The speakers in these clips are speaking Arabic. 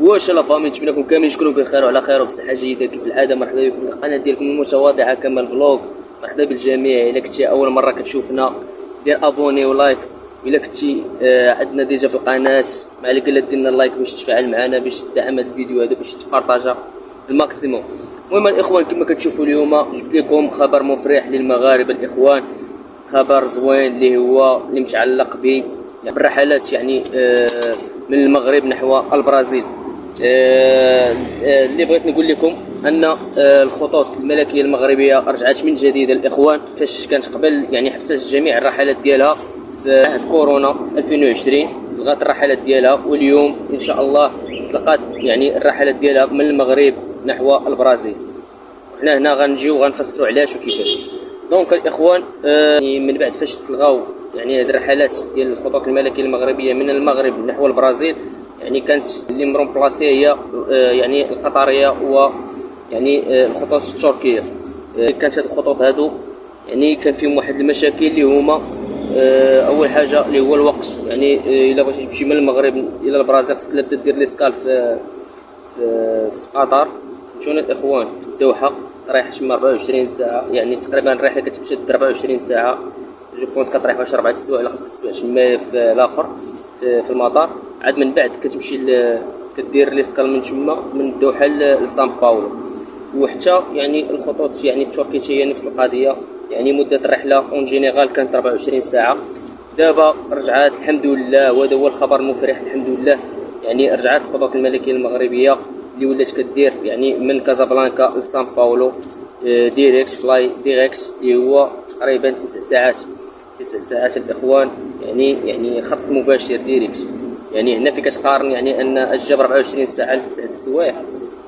واش لا فامي نتمنىكم كاملين تكونوا بخير وعلى خير وبصحه جيده كيف العاده. مرحبا بكم في القناه ديالكم المتواضعه كمال فلوق. مرحبا بالجميع. الا كنتي اول مره كتشوفنا دير ابوني ولايك، الا كنتي عندنا ديجا في القناه ما عليك الا دير لنا لايك باش تفاعل معنا، باش تدعم هذا الفيديو هذا، باش تبارطاجا الماكسيموم. المهم الاخوان كما كتشوفوا اليوم جبت لكم خبر مفرح للمغاربه الاخوان، خبر زوين اللي هو اللي متعلق بالرحلات يعني من المغرب نحو البرازيل. اللي بغيت نقول لكم ان الخطوط الملكيه المغربيه رجعت من جديد الاخوان، فاش كانت قبل يعني حبست جميع الرحلات ديالها في عهد كورونا في 2020 لغات الرحلات ديالها، واليوم ان شاء الله طلقات يعني الرحلات ديالها من المغرب نحو البرازيل. حنا هنا غنجيو غنفسروا علاش وكيفاش. دونك الاخوان يعني من بعد فاش تلغاو يعني هذه الرحلات ديال الخطوط الملكيه المغربيه من المغرب نحو البرازيل، يعني كانت اللي مرمبلاسي هي يعني القطريه و يعني الخطوط التركيه. كانت هذه الخطوط هادو يعني كان فيهم واحد المشاكل اللي هما اول حاجه اللي هو الوقت. يعني الا بغيتي تمشي من المغرب الى البرازيل خصك تبدا دير ليسكال في قطر. مشينا الاخوان في الدوحه رايح تما 24 ساعه، يعني تقريبا الرحله كتمشي 24 ساعه، جو بونس كتريح واش 4 سوايع ولا 5 سوايع تما في الاخر في المطار. عاد من بعد كتمشي كدير ليسكال من تما من الدوحه لسان باولو. وحتى يعني الخطوط يعني التركيه هي نفس القضيه، يعني مده الرحله اون جينيرال كانت 24 ساعه. دابا رجعات الحمد لله، وهذا هو الخبر المفرح الحمد لله. يعني رجعات الخطوط الملكيه المغربيه اللي ولات كدير يعني من كازابلانكا لسان باولو ديريكت فلاي ديريكت، اللي هو تقريبا 9 ساعات الاخوان، يعني خط مباشر ديريكت. يعني هنا فين كتقارن يعني ان الجاب 24 ساعه ل 9 سوايع،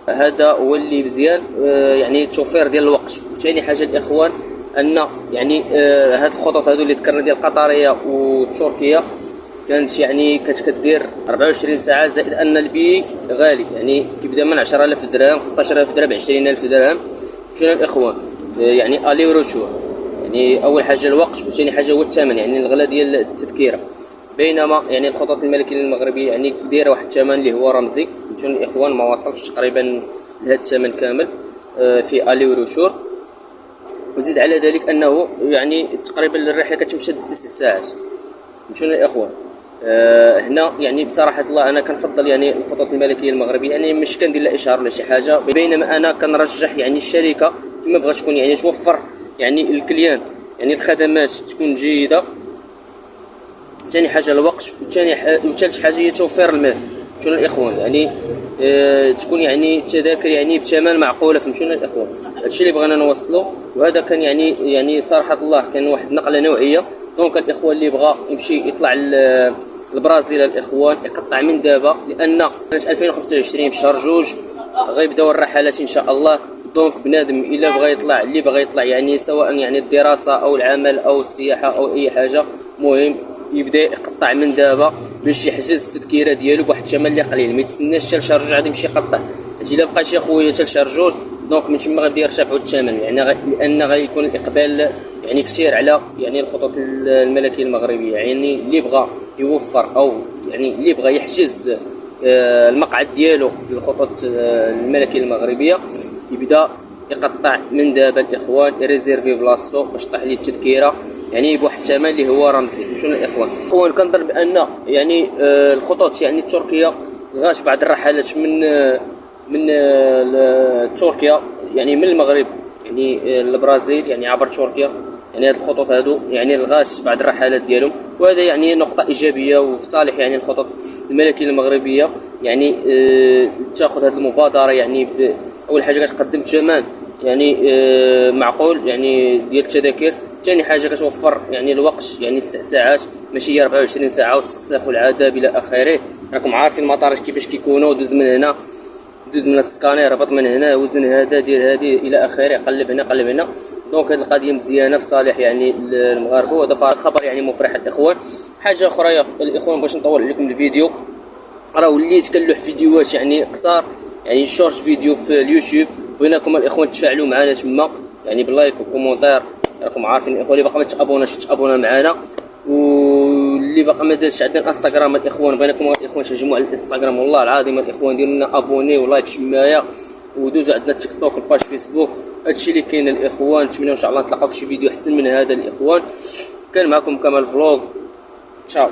هذا هو اللي مزيان يعني توفير ديال الوقت. وثاني حاجه الاخوان ان يعني هاد الخطوط هادو اللي ذكرنا ديال القطريه والتركيه كانت يعني كدير 24 ساعه، زائد ان البي غالي، يعني كيبدا من 10000 درهم 15000 درهم 20000 درهم. شنو الاخوان يعني الي وروتور. يعني اول حاجه الوقت، وثاني حاجه هو الثمن، يعني الغلاء ديال التذكره. بينما يعني الخطوط الملكيه المغربيه يعني دايره واحد الثمن اللي هو رمزي، شنو الاخوان ما وصلش تقريبا لهذا الثمن كامل في الي وروتور. وزيد على ذلك انه يعني تقريبا الرحله كتمشي 9 ساعات. شنو الاخوان هنا يعني بصراحه الله انا كنفضل يعني الخطوط الملكيه المغربيه، يعني مش كندير لا اشهار ولا شي حاجه، بينما انا كنرجح يعني الشركه كما بغات تكون يعني توفر يعني الكليان يعني الخدمات تكون جيده. ثاني حاجه الوقت، وثالث حاجه هي توفير المال. شنو الاخوان يعني تكون يعني التذاكر يعني بثمن معقوله. فهمتونا الاخوان، هادشي اللي بغينا نوصلو. وهذا كان يعني صراحه الله كان واحد النقله نوعيه. دونك الاخوان اللي بغى يمشي يطلع البرازيل الاخوان يقطع من دابا، لان سنه 2025 في شهر 2 غيبداو الرحلات ان شاء الله. دونك بنادم الا بغى يطلع، اللي بغى يطلع يعني سواء يعني الدراسه او العمل او السياحه او اي حاجه، مهم يبدا يقطع من دابا باش يحجز التذكيره ديالو بواحد الثمن اللي قليل، ما يتسناش حتى لشهر 2 غادي يمشي يقطع. اجي الا بقى شي خويا حتى لشهر 2 دونك من تما غادي يرتفعوا الثمن، يعني لان غيكون الاقبال يعني كثير على يعني الخطوط الملكيه المغربيه. يعني اللي بغى يوفر او يعني اللي بغى يحجز المقعد ديالو في الخطوط الملكيه المغربيه يبدا يقطع من دابا الاخوان، يريزيرفي بلاصتو باش طيح ليه التذكيره يعني بواحد الثمن اللي هو رمزي. شنو الاخوان كنظن بان يعني الخطوط يعني التركيه لغات بعض الرحلات من تركيا يعني من المغرب يعني البرازيل يعني عبر تركيا. يعني هاد الخطوط هادو يعني لغات بعض الرحلات ديالهم، وهذا يعني نقطه ايجابيه وفي صالح يعني الخطوط الملكيه المغربيه. يعني تاخذ هذه المبادره، يعني اول حاجه كتقدم ثمن يعني معقول يعني ديال التذاكر. ثاني حاجه كتوفر يعني الوقت، يعني 9 ساعات ماشي 24 ساعه وتستساخ العذاب الى اخره. راكم عارفين المطارات كيفاش كيكونوا، دوز من هنا دوز من السكانير، هبط من هنا، وزن هذا دير هذه الى اخره، قلب هنا قلب هنا. دونك هذه القضيه مزيانه في صالح يعني المغاربه، وهذا خبر يعني مفرح الاخوان. حاجه اخرى يا الاخوان باش نطول عليكم الفيديو، راه وليت كنلوح فيديوهات يعني قصار يعني شورت فيديو في اليوتيوب. بغيناكم الاخوان تفاعلوا معنا تما يعني باللايك وكومونتير. راكم عارفين الاخوان اللي باقي ما تابوناش تابونا معنا، اللي باقي ما دارش عندنا الانستغرام الاخوان، بغيناكم الاخوان تهجموا على الانستغرام والله العظيم الاخوان، ديروا لنا ابوني ولايك شمايه، ودوزوا عندنا تيك توك الباج فيسبوك. هادشي اللي كاين الاخوان، نتمنى ان شاء الله نتلاقاو في شي فيديو احسن من هذا الاخوان. كان معكم كمال فلوغ، تشاو.